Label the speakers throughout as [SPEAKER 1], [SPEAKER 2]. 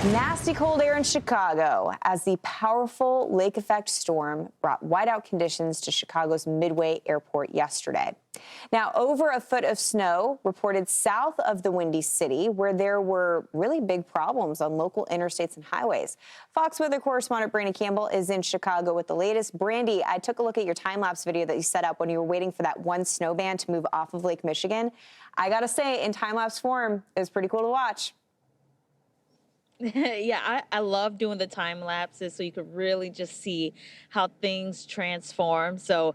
[SPEAKER 1] Nasty cold air in Chicago as the powerful lake effect storm brought whiteout conditions to Chicago's Midway Airport yesterday. Now, over a foot of snow reported south of the Windy City, where there were really big problems on local interstates and highways. Fox Weather Correspondent Brandy Campbell is in Chicago with the latest. Brandy, I took a look at your time-lapse video that you set up when you were waiting for that one snow band to move off of Lake Michigan. I gotta say, in time-lapse form, it was pretty cool to watch.
[SPEAKER 2] Yeah, I love doing the time lapses so you could really just see how things transform. So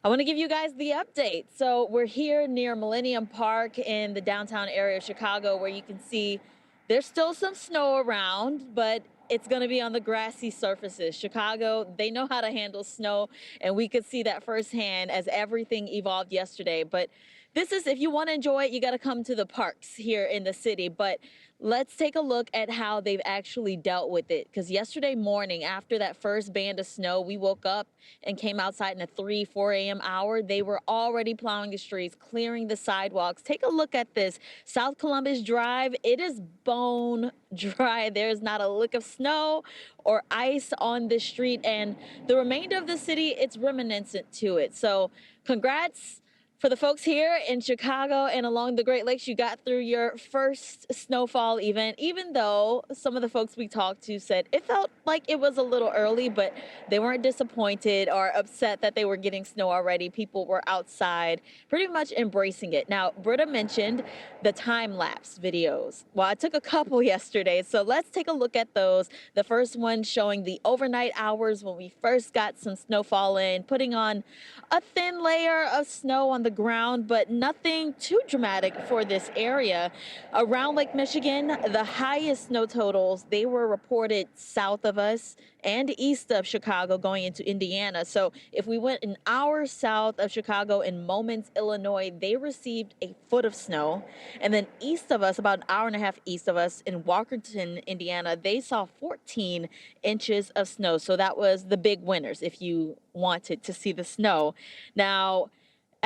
[SPEAKER 2] I want to give you guys the update. So we're here near Millennium Park in the downtown area of Chicago, where you can see there's still some snow around, but it's going to be on the grassy surfaces. Chicago, they know how to handle snow, and we could see that firsthand as everything evolved yesterday. But this is, if you want to enjoy it, you got to come to the parks here in the city. But let's take a look at how they've actually dealt with it. Because yesterday morning, after that first band of snow, we woke up and came outside in the 4 a.m. hour. They were already plowing the streets, clearing the sidewalks. Take a look at this. South Columbus Drive, it is bone dry. There's not a lick of snow or ice on the street. And the remainder of the city, it's reminiscent to it. So congrats for the folks here in Chicago and along the Great Lakes. You got through your first snowfall event, even though some of the folks we talked to said it felt like it was a little early, but they weren't disappointed or upset that they were getting snow already. People were outside pretty much embracing it. Now, Britta mentioned the time-lapse videos. Well, I took a couple yesterday, so let's take a look at those. The first one showing the overnight hours when we first got some snowfall in, putting on a thin layer of snow on the ground, but nothing too dramatic for this area. Around Lake Michigan, the highest snow totals, they were reported south of us and east of Chicago going into Indiana. So if we went an hour south of Chicago in Momence, Illinois, they received a foot of snow. And then east of us, about an hour and a half east of us in Walkerton, Indiana, they saw 14 inches of snow. So that was the big winners if you wanted to see the snow. Now,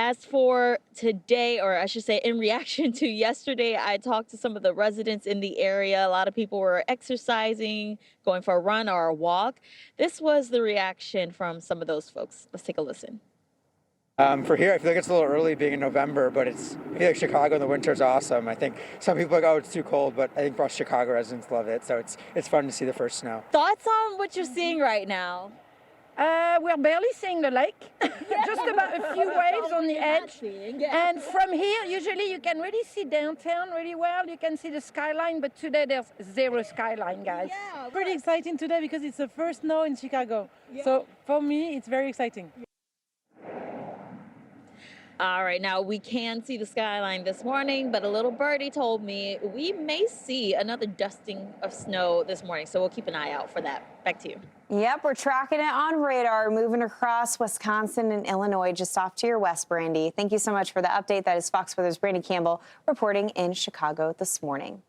[SPEAKER 2] as for today, or I should say in reaction to yesterday, I talked to some of the residents in the area. A lot of people were exercising, going for a run or a walk. This was the reaction from some of those folks. Let's take a listen.
[SPEAKER 3] For here, I feel like it's a little early being in November, but I feel like Chicago in the winter is awesome. I think some people are like, oh, it's too cold, but I think for us Chicago residents love it. So it's fun to see the first snow.
[SPEAKER 2] Thoughts on what you're seeing right now?
[SPEAKER 4] We're barely seeing the lake, just about a few waves on the edge. And from here, usually you can really see downtown really well. You can see the skyline, but today there's zero skyline, guys.
[SPEAKER 5] Yeah, pretty exciting today because it's the first snow in Chicago. Yeah. So for me, it's very exciting.
[SPEAKER 2] All right, now we can see the skyline this morning, but a little birdie told me we may see another dusting of snow this morning, so we'll keep an eye out for that. Back to you.
[SPEAKER 1] Yep, we're tracking it on radar, moving across Wisconsin and Illinois, just off to your west, Brandy. Thank you so much for the update. That is Fox Weather's Brandy Campbell reporting in Chicago this morning.